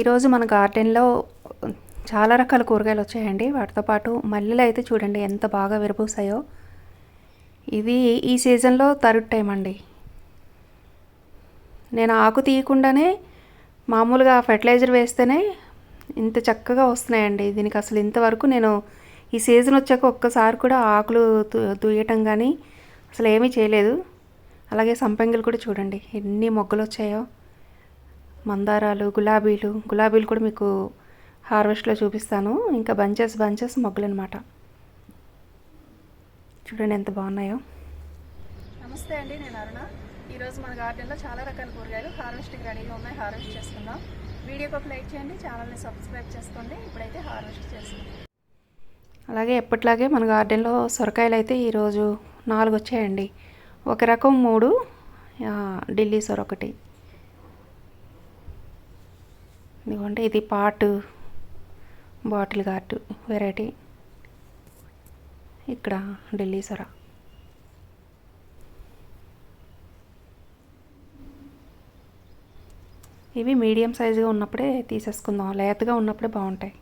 ఈరోజు మన గార్డెన్లో చాలా రకాల కూరగాయలు వచ్చాయండి. వాటితో పాటు మల్లెలు అయితే చూడండి ఎంత బాగా విరబూసాయో. ఇది ఈ సీజన్లో థర్డ్ టైం అండి. నేను ఆకు తీయకుండానే మామూలుగా ఫెర్టిలైజర్ వేస్తేనే ఇంత చక్కగా వస్తున్నాయండి. దీనికి అసలు ఇంతవరకు నేను ఈ సీజన్ వచ్చాక ఒక్కసారి కూడా ఆకులు దుయ్యటం కానీ అసలు ఏమీ చేయలేదు. అలాగే సంపంగిలు కూడా చూడండి ఎన్ని మొగ్గలు వచ్చాయో. మందారాలు, గులాబీలు కూడా మీకు హార్వెస్ట్లో చూపిస్తాను. ఇంకా బంచెస్ మొగ్గలు అనమాట. చూడండి ఎంత బాగున్నాయో. నమస్తే అండి, నేను అరుణ. ఈరోజు మన గార్డెన్లో చాలా రకాల కూరగాయలు హార్వెస్ట్కి రెడీగా ఉన్నాయి. హార్వెస్ట్ చేసుకుందాం. వీడియోకి ఒక లైక్ చేయండి, ఛానల్ని సబ్స్క్రైబ్ చేసుకోండి. ఇప్పుడైతే హార్వెస్ట్ చేసుకుందాం. అలాగే ఎప్పట్లాగే మన గార్డెన్లో సొరకాయలు అయితే ఈరోజు 4 వచ్చాయండి. ఒక రకం 3, ఢిల్లీ సొర ఒకటి. ఇదిగోండి, ఇది బాటిల్ గార్డు వెరైటీ. ఇక్కడ ఢిల్లీ సొర. ఇవి మీడియం సైజుగా ఉన్నప్పుడే తీసేసుకుందాం, లేతగా ఉన్నప్పుడే బాగుంటాయి.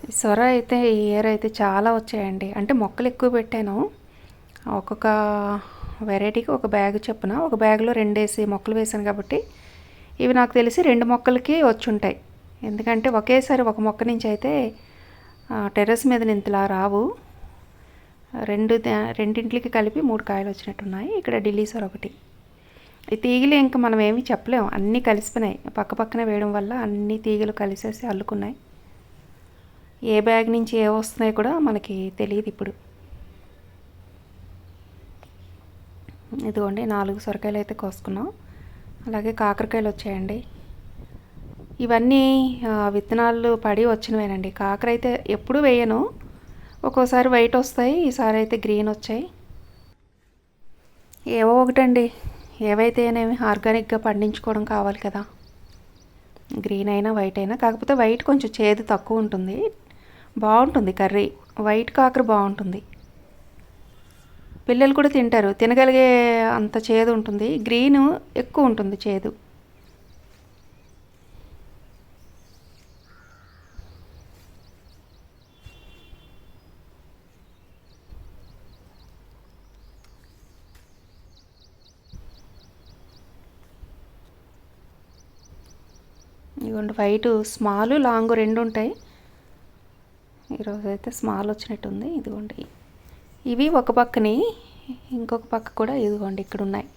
ఈ సొర అయితే ఈ ఇయర్ అయితే చాలా వచ్చాయండి. అంటే మొక్కలు ఎక్కువ పెట్టాను. ఒక్కొక్క వెరైటీకి ఒక బ్యాగ్ చొప్పున, ఒక బ్యాగ్లో 2 వేసి మొక్కలు వేసాను కాబట్టి ఇవి నాకు తెలిసి 2 మొక్కలకి వచ్చుంటాయి. ఎందుకంటే ఒకేసారి ఒక మొక్క నుంచి అయితే టెర్రస్ మీద ఇంతలా రావు. రెండింటికి కలిపి 3 కాయలు వచ్చినట్టున్నాయి. ఇక్కడ ఢిల్లీ సొర ఒకటి. ఈ తీగలు ఇంకా మనం ఏమీ చెప్పలేము, అన్నీ కలిసిపోయినాయి. పక్కనే వేయడం వల్ల అన్ని తీగలు కలిసేసి అల్లుకున్నాయి. ఏ బ్యాగ్ నుంచి ఏ వస్తున్నాయి కూడా మనకి తెలియదు ఇప్పుడు. ఇదిగోండి 4 సొరకాయలు అయితే కోసుకున్నాం. అలాగే కాకరకాయలు వచ్చాయండి. ఇవన్నీ విత్తనాలు పడి వచ్చినవేనండి. కాకర అయితే ఎప్పుడూ వేయను, ఒక్కోసారి వైట్ వస్తాయి, ఈసారి అయితే గ్రీన్ వచ్చాయి. ఏవో ఒకటండి, ఏవైతే ఏనేమి ఆర్గానిక్గా పండించుకోవడం కావాలి కదా. గ్రీన్ అయినా వైట్ అయినా, కాకపోతే వైట్ కొంచెం చేదు తక్కువ ఉంటుంది, బాగుంటుంది కర్రీ. వైట్ కాకర బాగుంటుంది, పిల్లలు కూడా తింటారు, తినగలిగే అంత చేదు ఉంటుంది. గ్రీన్ ఎక్కువ ఉంటుంది చేదు. ఇదిగోండి వైట్ స్మాల్ లాంగ్ 2 ఉంటాయి. ఈరోజు అయితే స్మాల్ వచ్చినట్టుంది. ఇదిగోండి ఇవి ఒక పక్కని, ఇంకొక పక్క కూడా ఇదిగోండి ఇక్కడ ఉన్నాయి.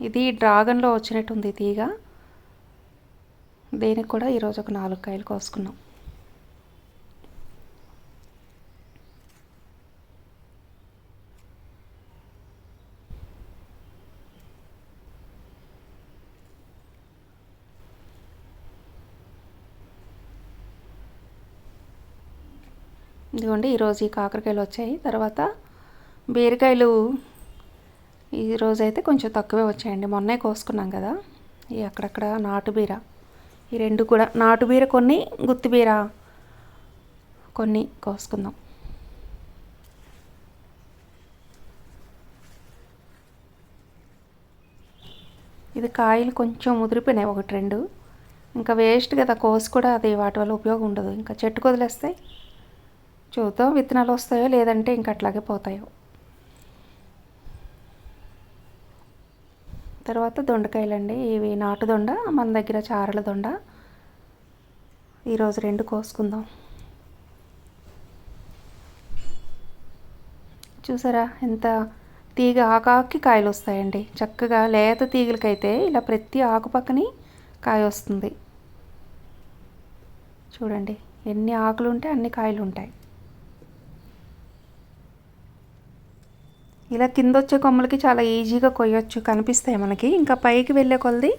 ఇది డ్రాగన్లో వచ్చినట్టుంది తీగ. దీనికి కూడా ఈరోజు ఒక 4 కాయలు కోసుకున్నాం. ఇదిగోండి ఈరోజు ఈ కాకరకాయలు వచ్చాయి. తర్వాత బీరకాయలు ఈరోజు అయితే కొంచెం తక్కువే వచ్చాయండి. మొన్నే కోసుకున్నాం కదా. ఈ అక్కడక్కడ నాటు బీర, ఈ 2 కూడా నాటు బీర కొన్ని, గుత్తి బీర కొన్ని కోసుకుందాం. ఇది కాయలు కొంచెం ముదిరిపోయినాయి, 1-2. ఇంకా వేస్ట్ కదా కోసి కూడా, అది వాటి వల్ల ఉపయోగం ఉండదు. ఇంకా చెట్టుకు వదిలేస్తాయి. చూద్దాం విత్తనాలు వస్తాయో లేదంటే ఇంక అట్లాగే పోతాయో. తర్వాత దొండకాయలండి, ఇవి నాటు దొండ, మన దగ్గర చారల దొండ. ఈరోజు 2 కోసుకుందాం. చూసారా ఎంత తీగ ఆకాకి కాయలు వస్తాయండి. చక్కగా లేత తీగలకైతే ఇలా ప్రతి ఆకు పక్కని కాయ వస్తుంది. చూడండి ఎన్ని ఆకులు ఉంటే అన్ని కాయలు ఉంటాయి. ఇలా కింద వచ్చే కొమ్మలకి చాలా ఈజీగా కొయ్యొచ్చు, కనిపిస్తాయి మనకి. ఇంకా పైకి వెళ్ళే కొలది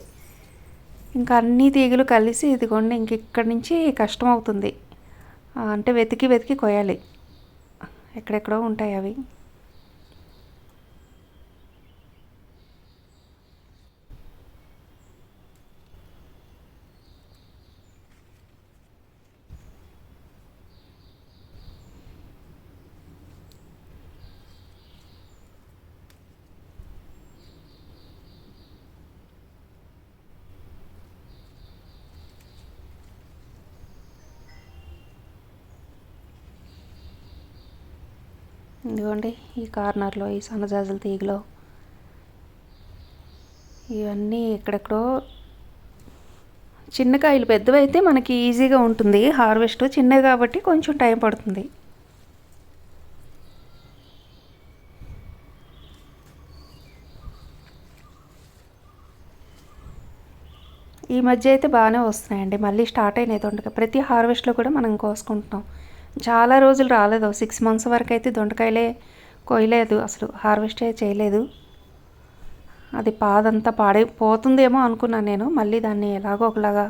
ఇంకా అన్ని తీగలు కలిసి ఇదిగోండి ఇంక ఇక్కడి నుంచి కష్టం అవుతుంది. అంటే వెతికి కొయ్యాలి, ఎక్కడెక్కడో ఉంటాయి అవి. ఇదిగోండి ఈ కార్నర్లో ఈ సన్నజాజుల తీగలో ఇవన్నీ ఎక్కడెక్కడో చిన్న కాయలు. పెద్దవైతే మనకి ఈజీగా ఉంటుంది హార్వెస్ట్, చిన్నవి కాబట్టి కొంచెం టైం పడుతుంది. ఈ మధ్య అయితే బాగానే వస్తున్నాయండి, మళ్ళీ స్టార్ట్ అయినాయి దొండకాయ. ప్రతి హార్వెస్ట్లో కూడా మనం కోసుకుంటున్నాం. చాలా రోజులు రాలేదు, 6 months వరకు అయితే దొండకాయలే కొయ్యలేదు, అసలు హార్వెస్టే చేయలేదు. అది పాదంతా పాడైపోతుందేమో అనుకున్నాను నేను. మళ్ళీ దాన్ని ఎలాగో ఒకలాగా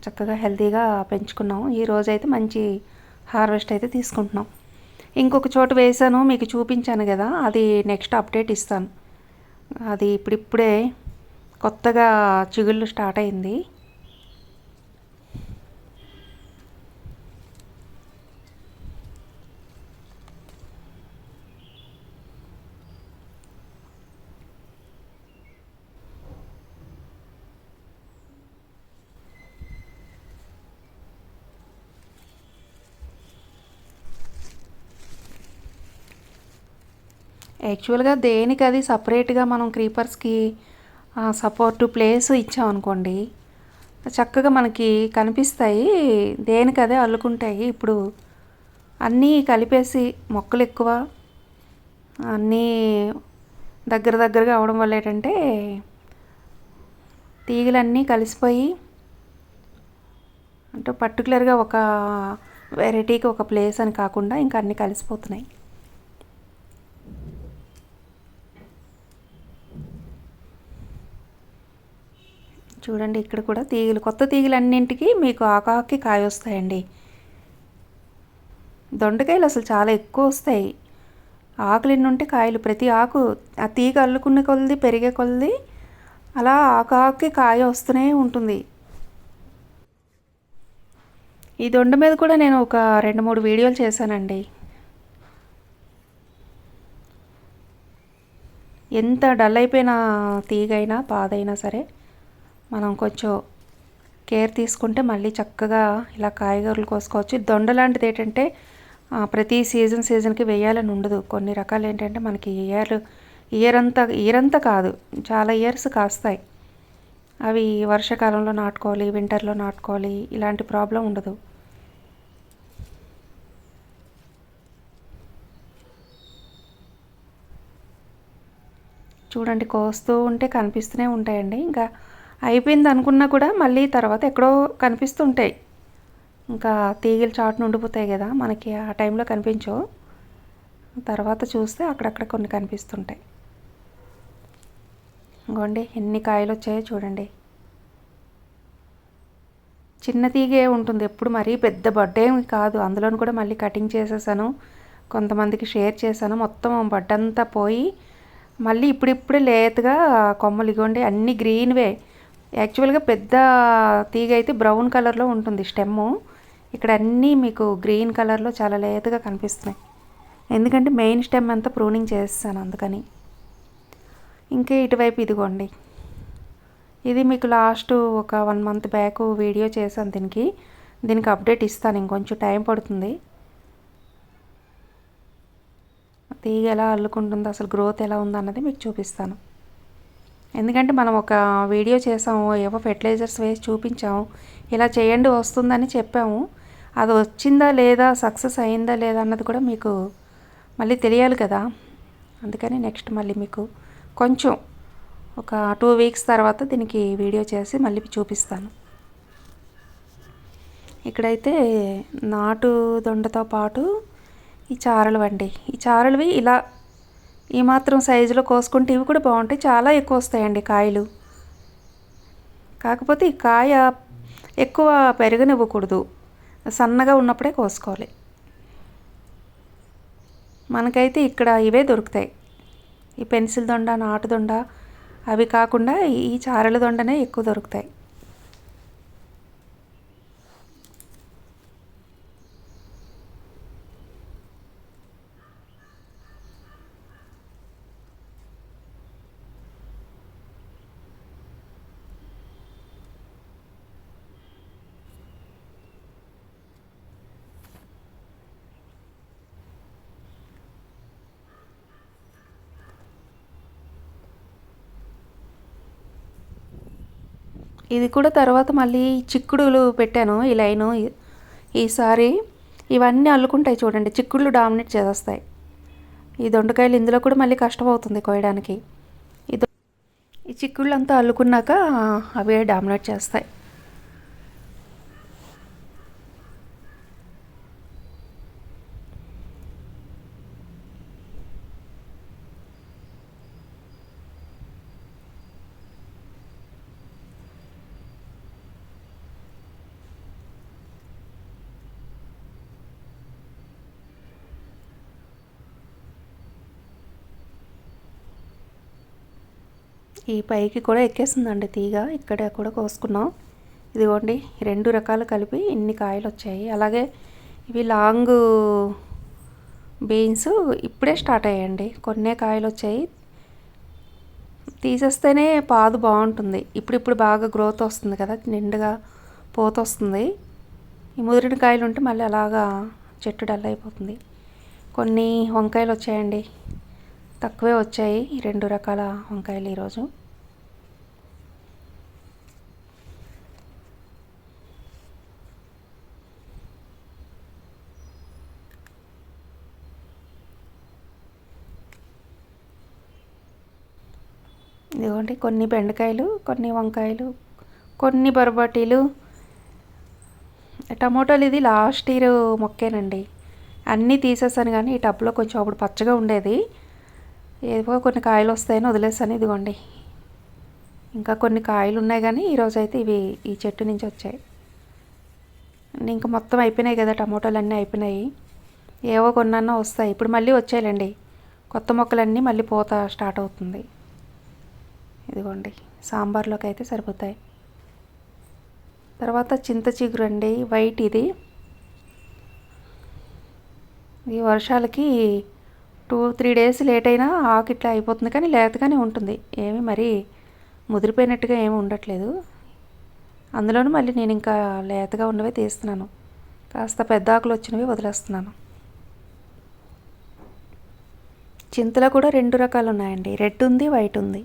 చక్కగా హెల్తీగా పెంచుకున్నాం. ఈ రోజైతే మంచి హార్వెస్ట్ అయితే తీసుకుంటున్నాం. ఇంకొక చోట వేసాను, మీకు చూపించాను కదా, అది నెక్స్ట్ అప్డేట్ ఇస్తాను. అది ఇప్పుడిప్పుడే కొత్తగా చిగుళ్ళు స్టార్ట్ అయింది. యాక్చువల్గా దేనికి అది సపరేట్గా మనం క్రీపర్స్కి సపోర్టు ప్లేస్ ఇచ్చామనుకోండి, చక్కగా మనకి కనిపిస్తాయి, దేనికదే అల్లుకుంటాయి. ఇప్పుడు అన్నీ కలిపేసి మొక్కలు ఎక్కువ అన్నీ దగ్గరగా అవడం వల్ల ఏంటంటే తీగలన్నీ కలిసిపోయి, అంటే పర్టికులర్గా ఒక వెరైటీకి ఒక ప్లేస్ అని కాకుండా ఇంకా అన్నీ కలిసిపోతున్నాయి. చూడండి ఇక్కడ కూడా తీగలు, కొత్త తీగలు అన్నింటికి మీకు ఆకాకి కాయ వస్తాయండి. దొండకాయలు అసలు చాలా ఎక్కువ వస్తాయి. ఆకులు ఎన్ని ఉంటే కాయలు, ప్రతి ఆకు ఆ తీగ అల్లుకున్న కొలది పెరిగే కొలది అలా ఆకాకి కాయ వస్తూనే ఉంటుంది. ఈ దొండ మీద కూడా నేను ఒక 2-3 వీడియోలు చేశానండి. ఎంత డల్ అయిపోయిన తీగైనా పాదైనా సరే మనం కొంచెం కేర్ తీసుకుంటే మళ్ళీ చక్కగా ఇలా కాయగూరలు కోసుకోవచ్చు. దొండ లాంటిది ఏంటంటే ప్రతి సీజన్కి వేయాలని ఉండదు. కొన్ని రకాలు ఏంటంటే మనకి ఇయర్ అంతా కాదు, చాలా ఇయర్స్ కాస్తాయి. అవి వర్షాకాలంలో నాటుకోవాలి, వింటర్లో నాటుకోవాలి, ఇలాంటి ప్రాబ్లం ఉండదు. చూడండి కోస్తూ ఉంటే కనిపిస్తూనే ఉంటాయండి. ఇంకా అయిపోయింది అనుకున్నా కూడా మళ్ళీ తర్వాత ఎక్కడో కనిపిస్తుంటాయి. ఇంకా తీగలు చాటున ఉండిపోతాయి కదా, మనకి ఆ టైంలో కనిపించవు, తర్వాత చూస్తే అక్కడక్కడ కొన్ని కనిపిస్తుంటాయి. ఇంకోండి ఎన్ని కాయలు వచ్చాయో చూడండి. చిన్న తీగే ఉంటుంది ఎప్పుడు, మరీ పెద్ద బడ్డేమి కాదు. అందులోని కూడా మళ్ళీ కటింగ్ చేసేసాను, కొంతమందికి షేర్ చేశాను. మొత్తం బడ్డంతా పోయి మళ్ళీ ఇప్పుడిప్పుడే లేతగా కొమ్మలు ఇగోండి అన్నీ గ్రీన్వే. యాక్చువల్గా పెద్ద తీగ అయితే బ్రౌన్ కలర్లో ఉంటుంది స్టెమ్ము, ఇక్కడ అన్నీ మీకు గ్రీన్ కలర్లో చాలా లేతగా కనిపిస్తున్నాయి. ఎందుకంటే మెయిన్ స్టెమ్ అంతా ప్రూనింగ్ చేస్తాను అందుకని. ఇంకా ఇటువైపు ఇదిగోండి, ఇది మీకు లాస్ట్ ఒక 1 month బ్యాక్ వీడియో చేశాను. దీనికి అప్డేట్ ఇస్తాను, ఇంకొంచెం టైం పడుతుంది. తీగ ఎలా అల్లుకుంటుందో, అసలు గ్రోత్ ఎలా ఉందన్నది మీకు చూపిస్తాను. ఎందుకంటే మనం ఒక వీడియో చేసాము, ఏవో ఫెర్టిలైజర్స్ వేసి చూపించాము, ఇలా చేయండి వస్తుందని చెప్పాము. అది వచ్చిందా లేదా, సక్సెస్ అయిందా లేదా అన్నది కూడా మీకు మళ్ళీ తెలియాలి కదా. అందుకని నెక్స్ట్ మళ్ళీ మీకు కొంచెం ఒక 2 weeks తర్వాత దీనికి వీడియో చేసి మళ్ళీ చూపిస్తాను. ఇక్కడైతే నాటు దొండతో పాటు ఈ చారలు అండి, ఈ చారలువి ఇలా ఈ మాత్రం సైజులో కోసుకుంటే ఇవి కూడా బాగుంటాయి, చాలా ఎక్కువ వస్తాయండి కాయలు. కాకపోతే ఈ కాయ ఎక్కువ పెరగనివ్వకూడదు, సన్నగా ఉన్నప్పుడే కోసుకోవాలి. మనకైతే ఇక్కడ ఇవే దొరుకుతాయి, ఈ పెన్సిల్ దొండ, నాటు దొండ అవి కాకుండా ఈ చారల దొండనే ఎక్కువ దొరుకుతాయి. ఇది కూడా తర్వాత మళ్ళీ చిక్కుడులు పెట్టాను ఈ లైను. ఈసారి ఇవన్నీ అల్లుకుంటాయి చూడండి, చిక్కుళ్ళు డామినేట్ చేసేస్తాయి. ఈ దొండకాయలు ఇందులో కూడా మళ్ళీ కష్టమవుతుంది కోయడానికి. ఇది ఈ చిక్కుళ్ళు అంతా అల్లుకున్నాక అవే డామినేట్ చేస్తాయి. ఈ పైకి కూడా ఎక్కేసిందండి తీగ, ఇక్కడ కూడా కోసుకున్నాం. ఇదిగోండి 2 రకాలు కలిపి ఇన్ని కాయలు వచ్చాయి. అలాగే ఇవి లాంగ్ బీన్స్ ఇప్పుడే స్టార్ట్ అయ్యాయండి, కొన్నే కాయలు వచ్చాయి. తీసేస్తేనే పాదు బాగుంటుంది. ఇప్పుడు బాగా గ్రోత్ వస్తుంది కదా, నిండుగా పోత వస్తుంది. ఈ ముదిరిన కాయలు ఉంటే మళ్ళీ అలాగా చెట్టు డల్ అయిపోతుంది. కొన్ని వంకాయలు వచ్చాయండి, తక్కువే వచ్చాయి 2 రకాల వంకాయలు ఈరోజు. ఇదిగోండి కొన్ని బెండకాయలు, కొన్ని వంకాయలు, కొన్ని బొరబాటీలు, టమోటాలు. ఇది లాస్ట్ ఇయర్ మొక్కేనండి, అన్నీ తీసేసాను. కానీ ఈ టబ్లో కొంచెం అప్పుడు పచ్చగా ఉండేది, ఏవో కొన్ని కాయలు వస్తాయని వదిలేసాను. ఇదిగోండి ఇంకా కొన్ని కాయలు ఉన్నాయి, కానీ ఈరోజు అయితే ఇవి ఈ చెట్టు నుంచి వచ్చాయి. ఇంకా మొత్తం అయిపోయినాయి కదా, టమోటాలు అన్నీ అయిపోయినాయి. ఏవో కొన్నా వస్తాయి. ఇప్పుడు మళ్ళీ వచ్చాయండి కొత్త మొక్కలన్నీ, మళ్ళీ పూత స్టార్ట్ అవుతుంది. ఇదిగోండి సాంబార్లోకి అయితే సరిపోతాయి. తర్వాత చింత చిగురు అండి, వైట్. ఇది ఈ వర్షాలకి 2-3 డేస్ లేట్ అయినా ఆకు ఇట్లా అయిపోతుంది, కానీ లేతగానే ఉంటుంది. ఏమి మరీ ముదిరిపోయినట్టుగా ఏమి ఉండట్లేదు. అందులోనూ మళ్ళీ నేను ఇంకా లేతగా ఉన్నవే తీస్తున్నాను, కాస్త పెద్ద ఆకులు వచ్చినవి వదిలేస్తున్నాను. చింతలో కూడా 2 రకాలు ఉన్నాయండి, రెడ్ ఉంది, వైట్ ఉంది.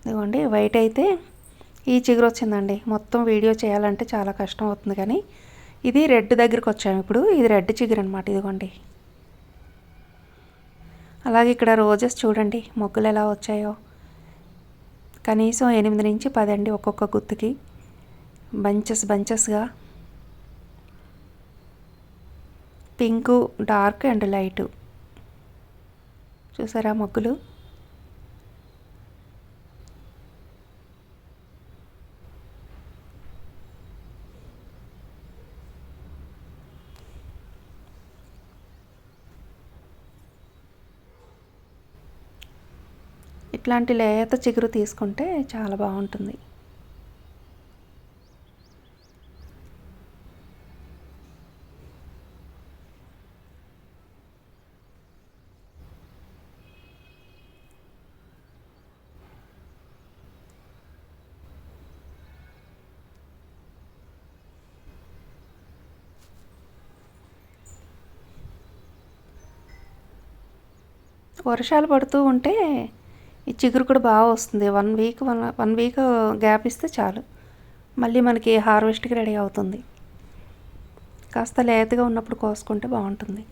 ఇదిగోండి వైట్ అయితే ఈ చిగురు వచ్చిందండి. మొత్తం వీడియో చేయాలంటే చాలా కష్టం అవుతుంది, కానీ ఇది రెడ్ దగ్గరికి వచ్చాము ఇప్పుడు. ఇది రెడ్ చిగురు అనమాట. ఇదిగోండి అలాగే ఇక్కడ రోజెస్ చూడండి మొగ్గులు ఎలా వచ్చాయో. కనీసం 8 నుంచి 10 అండి ఒక్కొక్క గుత్తుకి, బంచెస్గా. పింకు, డార్క్ అండ్ లైటు, చూసారా మొగ్గులు. ఇట్లాంటి లేత చిగురు తీసుకుంటే చాలా బాగుంటుంది. వర్షాలు పడుతూ ఉంటే ఈ చిగురు కూడా బాగా వస్తుంది. 1 వీక్ గ్యాప్ ఇస్తే చాలు, మళ్ళీ మనకి హార్వెస్ట్కి రెడీ అవుతుంది. కాస్త లేతగా ఉన్నప్పుడు కోసుకుంటే బాగుంటుంది.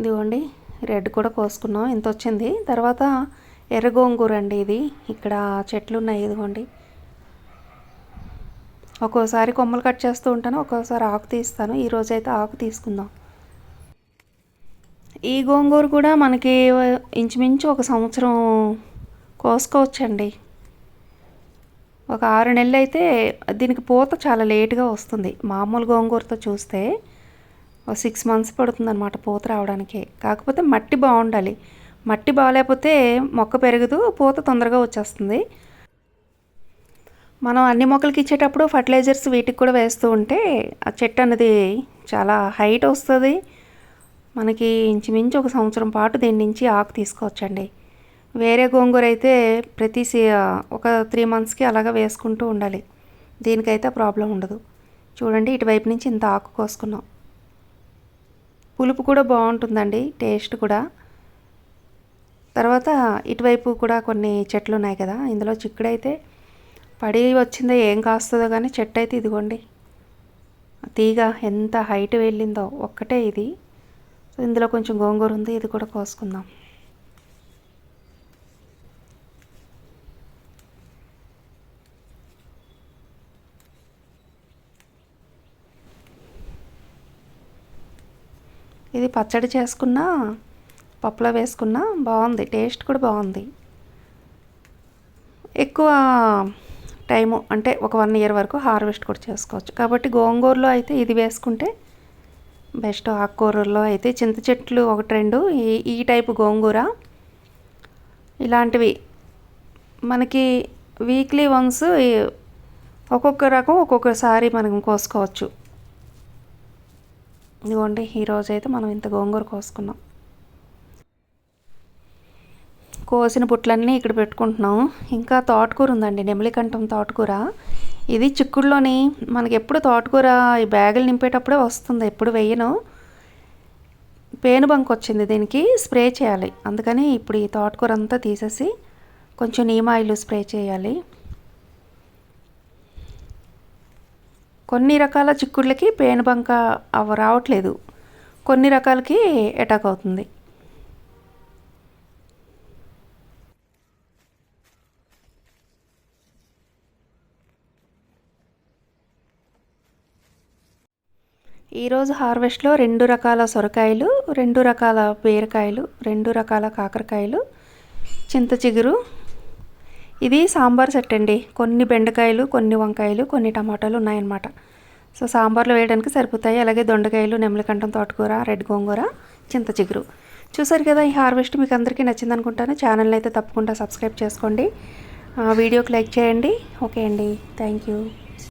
ఇదిగోండి రెడ్ కూడా కోసుకున్నాం, ఇంత వచ్చింది. తర్వాత ఎర్ర గోంగూర అండి, ఇది ఇక్కడ చెట్లు ఉన్నాయి. ఇదిగోండి ఒక్కోసారి కొమ్మలు కట్ చేస్తూ ఉంటాను, ఒక్కోసారి ఆకు తీస్తాను. ఈరోజైతే ఆకు తీసుకుందాం. ఈ గోంగూర కూడా మనకి ఇంచుమించు 1 సంవత్సరం కోసుకోవచ్చండి. ఒక 6 నెలలు అయితే దీనికి పూత చాలా లేటుగా వస్తుంది. మామూలు గోంగూరతో చూస్తే 6 మంత్స్ పడుతుందన్నమాట పూత రావడానికి. కాకపోతే మట్టి బాగుండాలి, మట్టి బాగాలేకపోతే మొక్క పెరగదు, పూత తొందరగా వచ్చేస్తుంది. మనం అన్ని మొక్కలకి ఇచ్చేటప్పుడు ఫర్టిలైజర్స్ వీటికి కూడా వేస్తూ ఉంటే ఆ చెట్టు అన్నది చాలా హైట్ వస్తుంది. మనకి ఇంచుమించు ఒక సంవత్సరం పాటు దీని నుంచి ఆకు తీసుకోవచ్చండి. వేరే గోంగూర అయితే ఒక 3 మంత్స్కి అలాగా వేసుకుంటూ ఉండాలి. దీనికైతే ప్రాబ్లం ఉండదు. చూడండి, ఇటువైపు నుంచి ఇంత ఆకు కోసుకున్నాం. పులుపు కూడా బాగుంటుందండి, టేస్ట్ కూడా. తర్వాత ఇటువైపు కూడా కొన్ని చెట్లు ఉన్నాయి కదా, ఇందులో చిక్కుడైతే పడి వచ్చిందో ఏం కాస్తుందో కానీ చెట్టు అయితే ఇదిగోండి, తీగ ఎంత హైట్ వెళ్ళిందో. ఒక్కటే ఇది. సో ఇందులో కొంచెం గోంగూర ఉంది, ఇది కూడా కోసుకుందాం. ఇది పచ్చడి చేసుకున్నా, పప్పులో వేసుకున్నా బాగుంది, టేస్ట్ కూడా బాగుంది. ఎక్కువ టైము అంటే ఒక 1 ఇయర్ వరకు హార్వెస్ట్ కూడా చేసుకోవచ్చు. కాబట్టి గోంగూరలో అయితే ఇది వేసుకుంటే బెస్ట్. ఆకుకూరల్లో అయితే చింత చెట్లు 1-2 ఈ టైపు గోంగూర ఇలాంటివి మనకి వీక్లీ వన్స్ ఒక్కొక్క రకం ఒక్కొక్కసారి మనం కోసుకోవచ్చు. ఇదిగోండి, ఈరోజైతే మనం ఇంత గోంగూర కోసుకున్నాం. కోసిన పుట్లన్నీ ఇక్కడ పెట్టుకుంటున్నాం. ఇంకా తోటకూర ఉందండి, నెమలికంఠం తోటకూర. ఇది చిక్కుడులోని మనకి ఎప్పుడు తోటకూర ఈ బ్యాగులు నింపేటప్పుడే వస్తుంది, ఎప్పుడు వేయను. పేనుబంక వచ్చింది, దీనికి స్ప్రే చేయాలి. అందుకని ఇప్పుడు ఈ తోటకూర అంతా తీసేసి కొంచెం నీమ్ ఆయిల్ స్ప్రే చేయాలి. కొన్ని రకాల చిక్కుళ్ళకి పేనుబంక రావట్లేదు, కొన్ని రకాలకి అటాక్ అవుతుంది. ఈరోజు హార్వెస్ట్లో 2 రకాల సొరకాయలు, 2 రకాల బీరకాయలు, 2 రకాల కాకరకాయలు, చింత చిగురు. ఇది సాంబార్ సెట్ అండి. కొన్ని బెండకాయలు, కొన్ని వంకాయలు, కొన్ని టమాటాలు ఉన్నాయన్నమాట. సో సాంబార్లో వేయడానికి సరిపోతాయి. అలాగే దొండకాయలు, నెమలికంఠం తోటకూర, రెడ్ గోంగూర, చింత చిగురు. చూసారు కదా, ఈ హార్వెస్ట్ మీకు అందరికీ నచ్చింది అనుకుంటాను. ఛానల్ని అయితే తప్పకుండా సబ్స్క్రైబ్ చేసుకోండి, వీడియోకి లైక్ చేయండి. ఓకే అండి, థ్యాంక్ యూ.